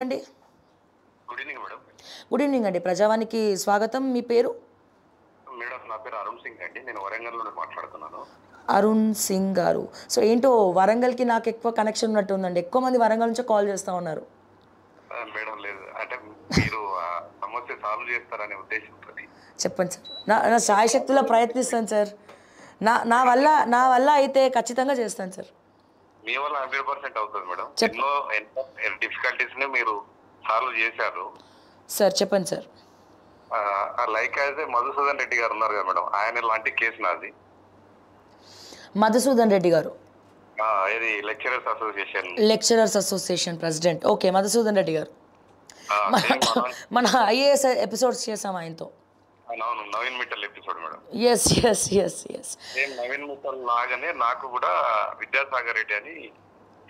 అండి. Good evening madam. Good evening అండి. ప్రజావానికి స్వాగతం. మీ పేరు? మేడం నా పేరు అరుణ్ సింగ్ అండి. నేను వరంగల్ నుండి మాట్లాడుతున్నాను. అరుణ్ సింగ్ గారు. సో ఏంటో వరంగల్‌కి నాకు ఎక్కువ కనెక్షన్ ఉన్నట్టుందండి. ఎక్కువ మంది వరంగల్ నుంచే కాల్ చేస్తా ఉన్నారు. మేడం లేదు. అంటే మీరు ఆ సమస్య సాల్వ్ చేస్తారనే ఉద్దేశంతోని. చెప్పండి సార్. నా నా శాయశక్తులా ప్రయత్నిస్తాను సార్. నా నా వల్ల అంటే నా వల్ల అయితే ఖచ్చితంగా చేస్తాను సార్. మీ వల్ల 100% అవుతది మేడం. చెప్ ఎన్నో డిఫికల్టీస్‌ని మీరు సాల్వ్ చేశారు. సార్ చెప్పండి sir. Like as Madhusudan Reddy గారు ఉన్నారు కదా మేడం. ఆయన లాంటి కేసు నాది. మధుసూదన్ రెడ్డి గారు. ఇది lecturers association. Lecturers association president. Okay. Madhusudan Reddy గారు. మన సేమ్ మన ఐఏఎస్ ఎపిసోడ్స్ చేసాం ఆయనతో. అవును Naveen Mittal episode madam. Yes. Yes. Yes. Yes. Same Naveen Mittal లాగానే నాకు కూడా విద్యాసాగర్ రెడ్డి అని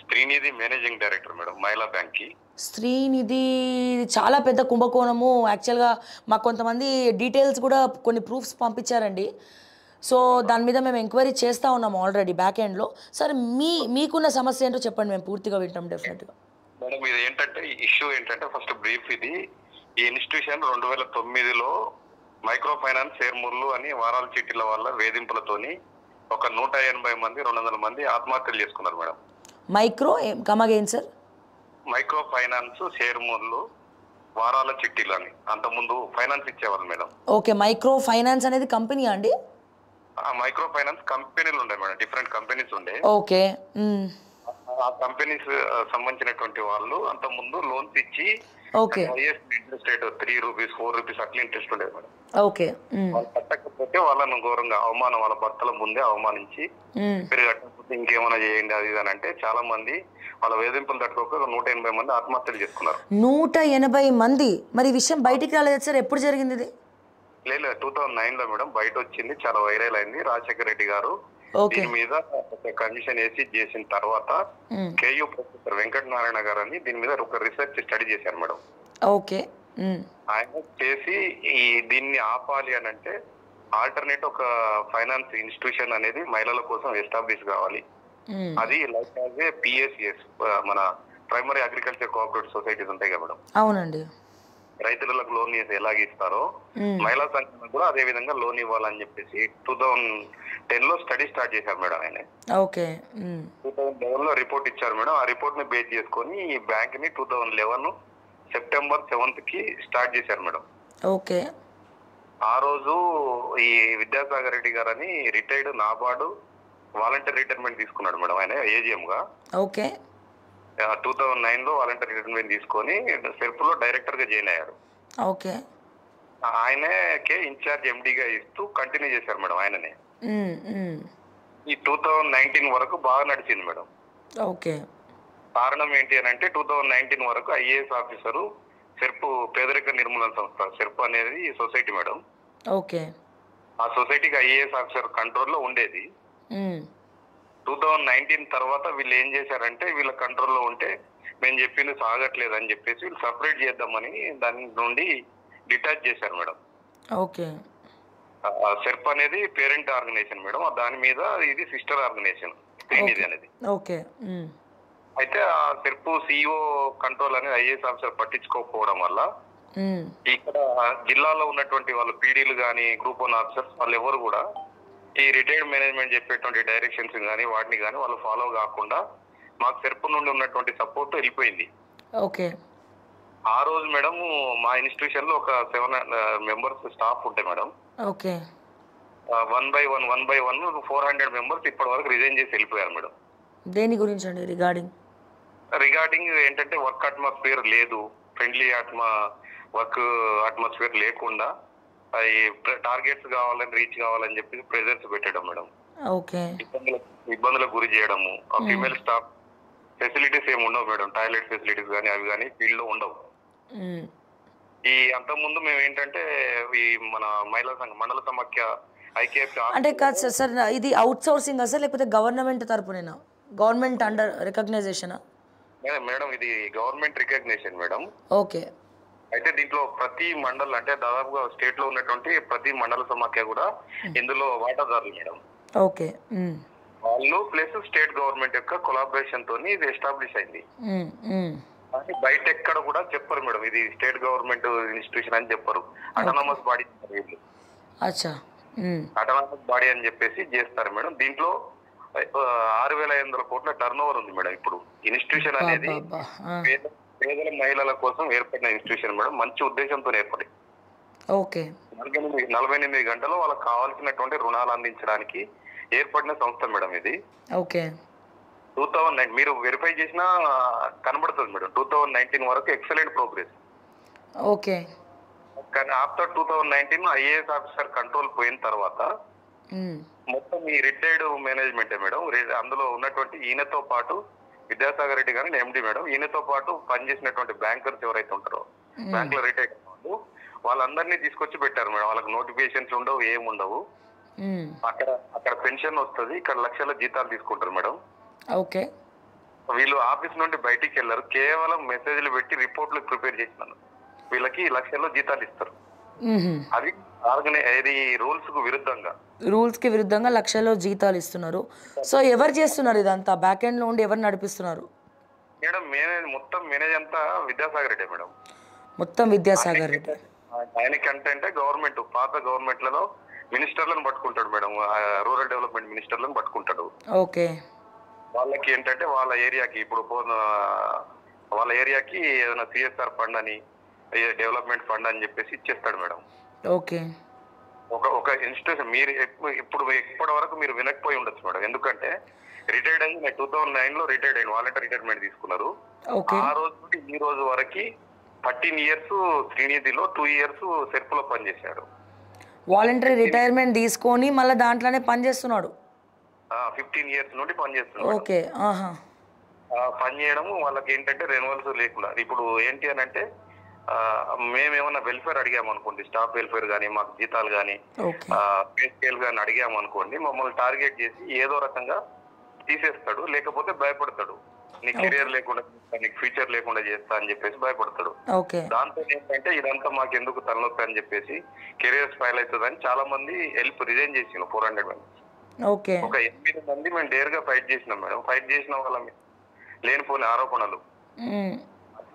శ్రీనిధి మేనేజింగ్ డైరెక్టర్ మేడం మహిళా బ్యాంక్ కి. శ్రీనిధి చాలా పెద్ద కుంభకోణము. యాక్చువల్‌గా మాకు కొంతమంది డీటెయిల్స్ కూడా కొన్ని ప్రూఫ్స్ పంపించారండి. సో దాని మీద మేము ఎంక్వైరీ చేస్తూ ఉన్నాము ఆల్రెడీ బ్యాక్ ఎండ్‌లో. సరే మీకున్న సమస్య ఏంటో చెప్పండి, మేము పూర్తిగా వింటాం డెఫినెట్‌గా. మేడం ఇది ఏంటంటే ఇష్యూ ఏంటంటే ఫస్ట్ బ్రీఫ్ ఇది. ఈ ఇన్స్టిట్యూషన్ 2009లో మైక్రో ఫైనాన్స్ షేర్మూర్లు అని వారాల చీటీల వల్ల వేధింపులతోని ఒక 180 మంది 200 మంది ఆత్మహత్యలు చేసుకున్నారు madam. Micro come again sir. Micro finance షేర్మూర్లు వారాల చిట్టీలు అని అంతకుముందు ఫైనాన్స్ ఇచ్చేవాళ్ళు మేడం. ఓకే. మైక్రో ఫైనాన్స్ అనేది కంపెనీయా అండి? ఆ మైక్రో ఫైనాన్స్ కంపెనీలు ఉండే మేడం, డిఫరెంట్ కంపెనీస్ ఉండే. ఓకే. ఆ కంపెనీస్ సంబంధించినటువంటి వాళ్ళు అంతకుముందు లోన్స్ ఇచ్చి okay. Highest interest rate 3 rupees 4 rupees అట్లా ఇంట్రెస్ట్ ఉండేది మేడం. ఓకే. వాళ్ళు కట్టకపోతే వాళ్ళను ఘోరంగా అవమానం, వాళ్ళ భర్తల ముందే అవమానించి మీరు కట్టకపోతే ఇంకేమైనా చేయండి అది ఇది అని అంటే చాలా మంది వాళ్ళ వేధింపులు తట్టుకోక 180 మంది ఆత్మహత్యలు చేసుకున్నారు. 180 మంది. మరి ఈ విషయం బయటికి రాలేదు సార్. ఎప్పుడు జరిగింది ఇది? లేదు 2009లో మేడం బయట వచ్చింది, చాలా వైరల్ అయింది. రాజశేఖర రెడ్డి గారు ఓకే. దీని మీద ఒక కమిషన్ వేసి చేసిన తర్వాత కేయూ ప్రొఫెసర్ వెంకటనారాయణ గారు అని దీని మీద ఒక రీసెర్చ్ స్టడీ చేశారు మేడం. ఓకే. ఆయన చేసి ఈ దీన్ని ఆపాలి అని అంటే ఆల్టర్నేట్ ఒక ఫైనాన్స్ ఇన్స్టిట్యూషన్ అనేది మహిళల కోసం ఎస్టాబ్లిష్ కావాలి. అది లైక్ యాజ్ ఏ పిఎస్సిఎస్, మన ప్రైమరీ అగ్రికల్చర్ కోఆపరేటివ్ సొసైటీస్ ఉంటాయి కదా మేడం. అవునండి. రైతులకు లోన్ ఎలాగ ఇస్తారో మహిళా సంఘాలకు కూడా అదే విధంగా లోన్ ఇవ్వాలని చెప్పేసి 2010లో స్టడీ స్టార్ట్ చేశారు మేడం ఆయన. ఓకే. 2011లో రిపోర్ట్ ఇచ్చారు మేడం. ఆ రిపోర్ట్ ని బేస్ చేసుకొని ఈ బ్యాంక్ ని 2011 సెప్టెంబర్ 7th కి స్టార్ట్ చేశారు మేడం. ఓకే. ఆ రోజు ఈ విద్యాసాగర్ రెడ్డి గారు అని రిటైర్డ్ నాబార్డు వాలంటీర్ రిటైర్మెంట్ తీసుకున్నాడు మేడం ఆయన ఏజిఎం గా. ఓకే. 2009లో వాలంటీర్ రిటైర్మెంట్ తీసుకొని సెర్ప్ లో డైరెక్టర్ గా జాయిన్ అయ్యారు. ఓకే. ఆయనకే ఇన్ఛార్జ్ ఎండిగా ఇస్తూ కంటిన్యూ చేశారు మేడం ఆయననే. ఈ 2019 వరకు బాగా నడిచింది మేడం. ఓకే. కారణం ఏంటి అని అంటే 2019 వరకు ఐఏఎస్ ఆఫీసరు సెర్ప్ పేదరిక నిర్మూలన సంస్థ సెర్ప్ అనేది సొసైటీ మేడం. ఓకే. ఆ సొసైటీకి ఐఏఎస్ ఆఫీసర్ కంట్రోల్లో ఉండేది. 2019 తర్వాత వీళ్ళు ఏం చేశారంటే వీళ్ళ కంట్రోల్లో ఉంటే మేము చెప్పింది సాగట్లేదు అని చెప్పేసి వీళ్ళు సపరేట్ చేద్దామని దాని నుండి డిటాచ్ చేశారు మేడం. ఓకే. సెర్ప్ అనేది పేరెంట్ ఆర్గనైజేషన్ మేడం, దాని మీద ఇది సిస్టర్ ఆర్గనైజేషన్ శ్రీనిధి అనేది. ఓకే. అయితే ఆ సెర్ప్ సిఇఓ కంట్రోల్ అనేది ఐఏఎస్ ఆఫీసర్ పట్టించుకోకపోవడం వల్ల ఇక్కడ జిల్లాలో ఉన్నటువంటి వాళ్ళు పీడీలు కానీ గ్రూప్ 1 ఆఫీసర్స్ వాళ్ళు ఎవరు కూడా ఈ రిటైర్డ్ మేనేజ్మెంట్ చెప్పేటువంటి డైరెక్షన్స్ కానీ వాటిని కానీ వాళ్ళు ఫాలో కాకుండా మాకు సెర్ప్ నుండి ఉన్నటువంటి సపోర్ట్ వెళ్ళిపోయింది. ఓకే. ఆ రోజు మేడం మా ఇన్స్టిట్యూషన్ లో ఒక 7 మెంబర్స్ స్టాఫ్ ఉంటాయి మేడం. ఓకే. 1 by 1 400 మెంబర్స్ ఇప్పటి వరకు రిజైన్ చేసి వెళ్ళిపోయారు మేడం. దేని గురించి అండి? రిగార్డింగ్ ఏంటంటే వర్క్ అట్మాస్ఫియర్ లేదు, ఫ్రెండ్లీ వర్క్ అట్మాస్ఫియర్ లేకుండా టార్గెట్స్ కావాలని రీచ్ కావాలని చెప్పి ప్రెజర్స్ పెట్టడం మేడం. ఓకే. ఇబ్బందులకు గురి చేయడము. ఆ ఫీమేల్ స్టాఫ్ ఫెసిలిటీస్ ఏమి ఉండవు మేడం, టాయిలెట్ ఫెసిలిటీస్ కానీ అవి కానీ ఫీల్డ్ లో ఉండవు. ఈ అంతకుముందు మేము ఏంటంటే ఈ మన మహిళా సంఘం మండల సమాఖ్య ఐకేఎఫ్ అంటే కాదు సార్, ఇది అవుట్ సోర్సింగ్ అసలు లేకపోతే గవర్నమెంట్ తరపునేనా? గవర్నమెంట్ అండర్ రికగ్నైజేషనా? మేడం ఇది గవర్నమెంట్ రికగ్నిషన్ మేడం. ఓకే. అయితే దీంట్లో ప్రతి మండల్ అంటే దాదాపుగా స్టేట్ లో ఉన్నటువంటి ప్రతి మండల సమాఖ్య కూడా ఇందులో వాటాదారులు మేడం. ఓకే. వాళ్ళు ప్లస్ స్టేట్ గవర్నమెంట్ యొక్క కొలాబరేషన్ తోని ఇది ఎస్టాబ్లిష్ అయింది. కానీ బయట ఎక్కడ కూడా చెప్పరు మేడం, ఇది స్టేట్ గవర్నమెంట్ ఇన్స్టిట్యూషన్ అని చెప్పరు. అటానమస్ బాడీ వీళ్ళు, అచ్చా. అటానమస్ బాడీ అని చెప్పేసి చేస్తారు మేడం. దీంట్లో 6,500 కోట్ల టర్న్ ఓవర్ ఉంది మేడం. ఇప్పుడు ఇన్స్టిట్యూషన్ అనేది పేదల మహిళల కోసం ఏర్పడిన ఇన్స్టిట్యూషన్ మేడం. మంచి ఉద్దేశంతో ఏర్పడి ఓకే 48 గంటలు వాళ్ళకి కావాల్సినటువంటి రుణాలు అందించడానికి ఏర్పడిన సంస్థ మేడం ఇది. ఓకే 2009 మీరు వెరిఫై చేసినా కనబడుతుంది మేడం. 2019 వరకు ఎక్సలెంట్ ప్రోగ్రెస్. ఓకే. కానీ ఆఫ్టర్ 2019 ఐఏఎస్ ఆఫీసర్ కంట్రోల్ పోయిన తర్వాత మొత్తం ఈ రిటైర్డ్ మేనేజ్మెంటే మేడం. అందులో ఉన్నటువంటి ఈయనతో పాటు విద్యాసాగర్ రెడ్డి గారిని ఎండి మేడం, ఈయనతో పాటు పనిచేసినటువంటి బ్యాంకర్స్ ఎవరైతే ఉంటారో, బ్యాంక్ లో రిటైర్డ్ వాళ్ళు, వాళ్ళందరినీ తీసుకొచ్చి పెట్టారు మేడం. వాళ్ళకి నోటిఫికేషన్స్ ఉండవు, ఏముండవు. అక్కడ పెన్షన్ వస్తుంది, ఇక్కడ లక్షల జీతాలు తీసుకుంటారు మేడం. ఓకే. వీళ్ళు ఆఫీస్ నుండి బయటికి వెళ్ళారు, కేవలం మెసేజ్లు పెట్టి రిపోర్ట్లు ప్రిపేర్ చేసినాను. వీళ్ళకి లక్షల్లో జీతాలు ఇస్తారు. అది ఇది రూల్స్ కి విరుద్ధంగా లక్షల్లో జీతాలు ఇస్తున్నారు. సో ఎవరు చేస్తున్నారు ఇదంతా? బ్యాక్ ఎండ్ లో ఉండి ఎవరు నడిపిస్తున్నారు మేడం? మొత్తం మేనేజ్ అంతా విద్యాసాగర్ రెడ్డి మేడం. మొత్తం విద్యాసాగర్ రెడ్డి. ఆయనకి అంటే గవర్నమెంట్, పాత గవర్నమెంట్లలో మినిస్టర్లను పట్టుకుంటాడు మేడం, రూరల్ డెవలప్మెంట్ మినిస్టర్లను పట్టుకుంటాడు. ఓకే. వాళ్ళకి ఏంటంటే వాళ్ళ ఏరియాకి ఇప్పుడు వాళ్ళ ఏరియాకి ఏదైనా సిఎస్ఆర్ ఫండ్ అని, డెవలప్మెంట్ ఫండ్ అని చెప్పేసి ఇచ్చేస్తాడు మేడం. ఓకే. ఒక ఇన్స్టిట్యూషన్ మీరు ఇప్పుడు ఇప్పటి వరకు మీరు వినకపోయి ఉండొచ్చు మేడం. ఎందుకంటే రిటైర్డ్ అయ్యి 2009 లో రిటైర్డ్ అయ్యింది, వాలంటీర్ రిటైర్మెంట్ తీసుకున్నారు. ఆ రోజు నుండి ఈ రోజు వరకు 13 ఇయర్స్ శ్రీనిధిలో, 2 ఇయర్స్ సెర్ప్ లో పనిచేశాడు. వాలంటరీ రిటైర్మెంట్ తీసుకొని మళ్ళీ దాంట్లోనే పనిచేస్తున్నాడు. 15 ఇయర్స్ నుండి పనిచేస్తున్నాడు. ఓకే. పని చేయడము వాళ్ళకి ఏంటంటే రెన్యువల్స్ లేకుండా. ఇప్పుడు ఏంటి అని అంటే మేమేమన్నా వెల్ఫేర్ అడిగామనుకోండి, స్టాఫ్ వెల్ఫేర్ కానీ, మాకు జీతాలు కానీ, పే స్కేల్ కానీ అడిగామనుకోండి, మమ్మల్ని టార్గెట్ చేసి ఏదో రకంగా తీసేస్తాడు. లేకపోతే భయపడతాడు, నీ కెరియర్ లేకుండా, నీకు ఫ్యూచర్ లేకుండా చేస్తా అని చెప్పేసి భయపడతాడు. దాంతో ఏంటంటే ఇదంతా మాకు ఎందుకు తలనొప్పి అని చెప్పేసి కెరియర్ స్పైల్ అవుతుందని చాలా మంది రిజైన్ చేసిన 400 మంది. ఒక 8 మంది మేము డేర్ గా ఫైట్ చేసినాం మేడం. ఫైట్ చేసిన వాళ్ళ లేనిపోని ఆరోపణలు,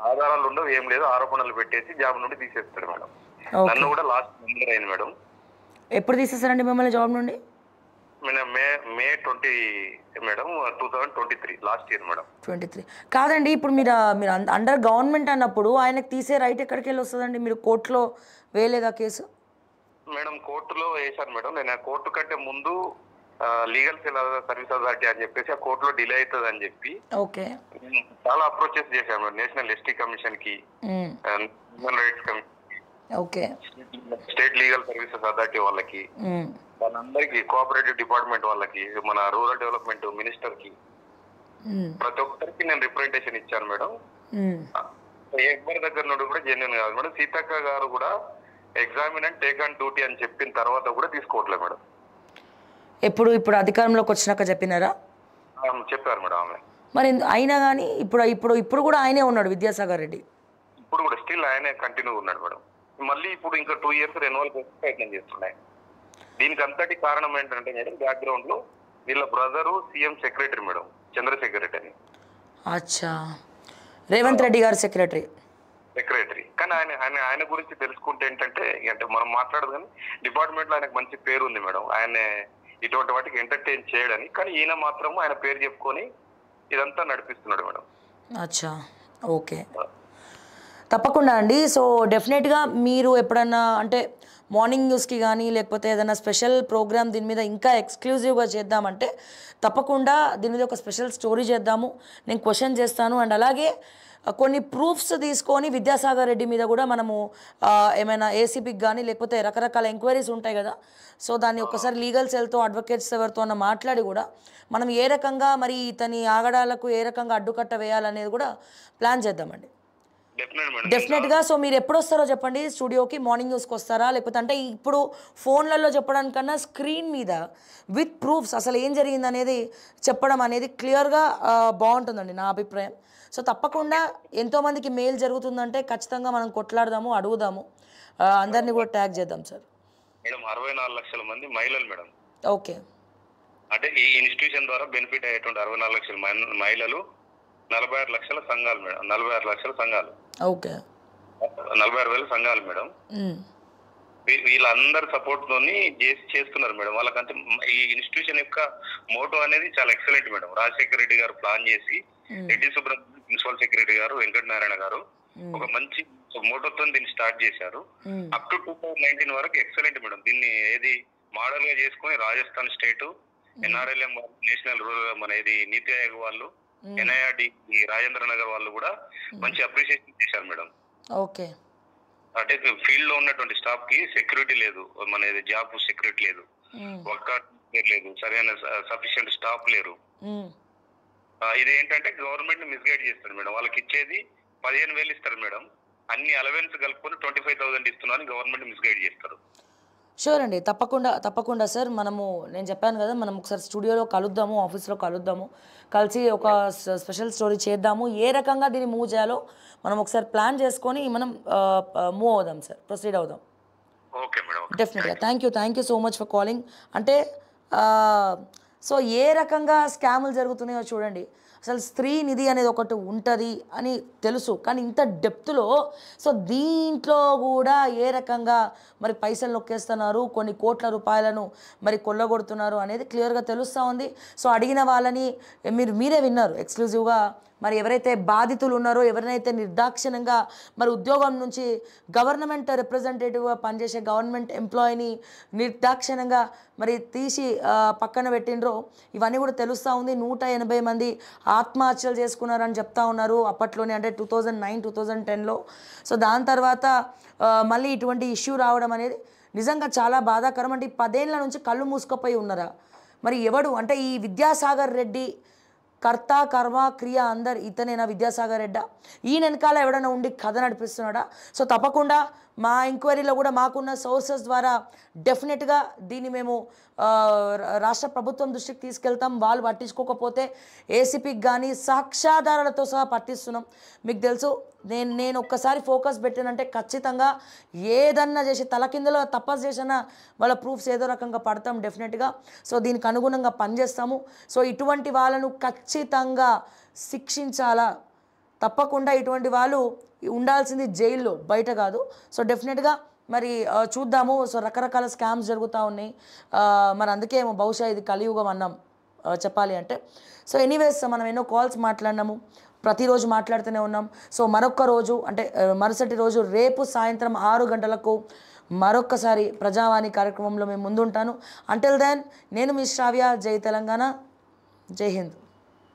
ఆధారాలు ఉండవు, ఏం లేదు, ఆరోపణలు పెట్టేసి జాబ్ నుండి తీసేస్తాడు మేడం. నన్ను కూడా లాస్ట్ మెంబర్ అయింది మేడం. ఎప్పుడు తీసేస్తారండి మిమ్మల్ని జాబ్ నుండి? మే 20 మేడం, 2023 లాస్ట్ ఇయర్ మేడం. 23 కాదండి. ఇప్పుడు మీరు అండర్ గవర్నమెంట్ అన్నప్పుడు ఆయనకు తీసే రైట్ ఎక్కడికి వెళ్ళి వస్తుందండి? మీరు కోర్టులో వేయలేదా కేసు? మేడం కోర్టులో వేశాను మేడం. నేను కోర్టు కంటే ముందు లీగల్ సర్వీస్ అథారిటీ అని చెప్పేసి ఆ కోర్టులో డిలే అవుతుంది అని చెప్పి చాలా అప్రోచెస్ చేశాను నేషనల్ ఎస్టీ కమిషన్ కి, human rights commission, state legal services authority వాళ్ళకి, వాళ్ళందరికీ, కోఆపరేటివ్ డిపార్ట్మెంట్ వాళ్ళకి, మన రూరల్ డెవలప్మెంట్ మినిస్టర్ కి, ప్రతి ఒక్కరికి నేను రిప్రజెంటేషన్ ఇచ్చాను మేడం. ఎవరి దగ్గర నుండి కూడా జెన్యున్ కాదు మేడం. సీతక్క గారు కూడా ఎగ్జామిన్ టేక్ ఆన్ డ్యూటీ అని చెప్పిన తర్వాత కూడా తీసుకోవట్లేదు మేడం. ఇప్పుడు అధికారంలోకి వచ్చినాక చెప్పినారా? చెప్పారు మేడం ఆమె. మరి అయినా కానీ ఇప్పుడు కూడా ఆయనే ఉన్నాడు విద్యాసాగర్ రెడ్డి. ఇప్పుడు కూడా స్టిల్ ఆయనే కంటిన్యూ ఉన్నాడు మేడం. మళ్ళీ ఇప్పుడు ఇంకా 2 ఇయర్స్ రెన్యువల్ కోసం ప్రయత్నం చేస్తున్నాయి. దీనికి అంతటి కారణం ఏంటంటే మేడం, బ్యాక్గ్రౌండ్ లో వీళ్ళ brother CM secretary madam, Chandrashekhar Reddy అని. అచ్చా, రేవంత్ రెడ్డి గారు సెక్రటరీ. కానీ ఆయన గురించి తెలుసుకుంటే ఏంటంటే, అంటే మనం మాట్లాడదు కానీ డిపార్ట్మెంట్ లో ఆయనకు మంచి పేరు ఉంది మేడం. ఆయన ఇటువంటి వాటికి ఎంటర్టైన్ చేయడని, కానీ ఈయన మాత్రం ఆయన పేరు చెప్పుకొని ఇదంతా నడిపిస్తున్నాడు మేడం. అచ్చా, ఓకే, తప్పకుండా అండి. సో డెఫినెట్గా మీరు ఎప్పుడన్నా అంటే మార్నింగ్ న్యూస్కి కానీ లేకపోతే ఏదైనా స్పెషల్ ప్రోగ్రామ్ దీని మీద ఇంకా ఎక్స్క్లూజివ్గా చేద్దామంటే తప్పకుండా దీని మీద ఒక స్పెషల్ స్టోరీ చేద్దాము. నేను క్వశ్చన్ చేస్తాను. అండ్ అలాగే కొన్ని ప్రూఫ్స్ తీసుకొని విద్యాసాగర్ రెడ్డి మీద కూడా మనము ఏమైనా ఏసీబీకి కానీ లేకపోతే రకరకాల ఎంక్వైరీస్ ఉంటాయి కదా, సో దాన్ని ఒకసారి లీగల్ సెల్తో, అడ్వకేట్స్ ఎవరితో అన్న మాట్లాడి కూడా మనం ఏ రకంగా మరి ఇతని ఆగడాలకు ఏ రకంగా అడ్డుకట్ట వేయాలనేది కూడా ప్లాన్ చేద్దామండి. డెఫినెట్గా. సో మీరు ఎప్పుడు వస్తారో చెప్పండి స్టూడియోకి? మార్నింగ్ న్యూస్కి వస్తారా, లేకపోతే అంటే ఇప్పుడు ఫోన్లలో చెప్పడానికన్నా స్క్రీన్ మీద విత్ ప్రూఫ్స్ అసలు ఏం జరిగింది అనేది చెప్పడం అనేది క్లియర్గా బాగుంటుందండి నా అభిప్రాయం. సో తప్పకుండా ఎంతోమందికి మేలు జరుగుతుందంటే ఖచ్చితంగా మనం కొట్లాడదాము, అడుగుదాము, అందరినీ కూడా ట్యాగ్ చేద్దాం సార్. మేడం 64 లక్షల మంది మహిళలు మేడం. ఓకే. అంటే ఈ ఇన్స్టిట్యూషన్ ద్వారా బెనిఫిట్ అయ్యేటువంటి 64 లక్షల మహిళలు 46 లక్షల సంఘాలు మేడం, 46 లక్షల సంఘాలు, ఓకే. 46,000 సంఘాలు మేడం. వీళ్ళందరి సపోర్ట్ తోని చేస్తున్నారు మేడం. వాళ్ళకంటే ఈ ఇన్స్టిట్యూషన్ యొక్క మోటో అనేది చాలా ఎక్సలెంట్ మేడం. రాజశేఖర రెడ్డి గారు ప్లాన్ చేసి, రెడ్డి సుబ్రహ్మణ్యం ప్రిన్సిపల్ సెక్రటరీ గారు, వెంకటనారాయణ గారు ఒక మంచి మోటోతో దీన్ని స్టార్ట్ చేశారు. అప్ టు 2019 వరకు ఎక్సలెంట్ మేడం. దీన్ని ఏది మోడల్ గా చేసుకుని Rajasthan state, NRLM, national rural మన ఇది నీతి ఆయోగ్ వాళ్ళు, NIRD రాజేంద్ర నగర్ వాళ్ళు కూడా మంచి అప్రిషియేషన్ చేశారు మేడం. ఓకే. అంటే ఫీల్డ్ లో ఉన్నటువంటి స్టాఫ్ కి సెక్యూరిటీ లేదు, మన జాబ్ సెక్యూరిటీ లేదు, వర్క్ లేదు, సరైన సఫిషియెంట్ స్టాఫ్ లేరు. ఇది ఏంటంటే గవర్నమెంట్ మిస్గైడ్ చేస్తారు మేడం. వాళ్ళకి ఇచ్చేది 15,000 ఇస్తారు మేడం, అన్ని అలవెన్స్ కలుపుకొని 25,000 ఇస్తున్నారని గవర్నమెంట్ మిస్గైడ్ చేస్తారు. షూర్ అండి, తప్పకుండా సార్. నేను చెప్పాను కదా, మనం ఒకసారి స్టూడియోలో కలుద్దాము, ఆఫీస్లో కలుద్దాము, కలిసి ఒక స్పెషల్ స్టోరీ చేద్దాము. ఏ రకంగా దీన్ని మూవ్ చేయాలో మనం ఒకసారి ప్లాన్ చేసుకొని మనం మూవ్ అవుదాం సార్, ప్రొసీడ్ అవుదాం. ఓకే మేడం, డెఫినెట్గా. Thank you so much for calling. అంటే సో ఏ రకంగా స్కాములు జరుగుతున్నాయో చూడండి. అసలు స్త్రీ నిధి అనేది ఒకటి ఉంటుంది అని తెలుసు, కానీ ఇంత డెప్త్లో సో దీంట్లో కూడా ఏ రకంగా మరి పైసలు నొక్కేస్తున్నారు, కొన్ని కోట్ల రూపాయలను మరి కొల్లగొడుతున్నారు అనేది క్లియర్గా తెలుస్తూ ఉంది. సో అడిగిన వాళ్ళని మీరే విన్నారు ఎక్స్క్లూజివ్గా. మరి ఎవరైతే బాధితులు ఉన్నారో, ఎవరినైతే నిర్దాక్షిణ్యంగా మరి ఉద్యోగం నుంచి గవర్నమెంట్ రిప్రజెంటేటివ్గా పనిచేసే గవర్నమెంట్ ఎంప్లాయీని నిర్దాక్షిణ్యంగా మరి తీసి పక్కన పెట్టిండ్రో ఇవన్నీ కూడా తెలుస్తూ ఉంది. 180 మంది ఆత్మహత్యలు చేసుకున్నారని చెప్తా ఉన్నారు అప్పట్లోనే, అంటే 2009, 2010లో. సో దాని తర్వాత మళ్ళీ ఇటువంటి ఇష్యూ రావడం అనేది నిజంగా చాలా బాధాకరం. అంటే 10 ఏళ్ల నుంచి కళ్ళు మూసుకుపోయి ఉన్నారా? మరి ఎవడు అంటే ఈ విద్యాసాగర్ రెడ్డి కర్త కర్మ క్రియ అందరు ఇతనేనా విద్యాసాగర్ రెడ్డా? ఈయన వెనకాల ఎవడైనా ఉండి కథ నడిపిస్తున్నాడా? సో తప్పకుండా మా ఎంక్వైరీలో కూడా మాకున్న సోర్సెస్ ద్వారా డెఫినెట్గా దీన్ని మేము రాష్ట్ర ప్రభుత్వం దృష్టికి తీసుకెళ్తాం. వాళ్ళు పట్టించుకోకపోతే ఏసీపీకి కానీ సాక్ష్యాధారాలతో సహా పట్టిస్తున్నాం. మీకు తెలుసు, నేను ఒక్కసారి ఫోకస్ పెట్టానంటే ఖచ్చితంగా ఏదన్నా చేసి తలకిందులో తపస్సు చేసినా వాళ్ళ ప్రూఫ్స్ ఏదో రకంగా పడతాం డెఫినెట్గా. సో దీనికి అనుగుణంగా పనిచేస్తాము. సో ఇటువంటి వాళ్ళను ఖచ్చితంగా శిక్షించాలా? తప్పకుండా ఇటువంటి వాళ్ళు ఉండాల్సింది జైల్లో, బయట కాదు. సో డెఫినెట్గా మరి చూద్దాము. సో రకరకాల స్కామ్స్ జరుగుతూ ఉన్నాయి. మరి అందుకే బహుశా ఇది కలియుగం అన్నాం చెప్పాలి అంటే. సో ఎనీవేస్ మనం ఎన్నో కాల్స్ మాట్లాడినాము, ప్రతిరోజు మాట్లాడుతూనే ఉన్నాం. సో మరొక్క రోజు అంటే మరుసటి రోజు రేపు సాయంత్రం 6 గంటలకు మరొక్కసారి ప్రజావాణి కార్యక్రమంలో మేము ముందుంటాను. అంటిల్ దెన్ నేను మీ శ్రావ్య. జై తెలంగాణ, జై హింద్.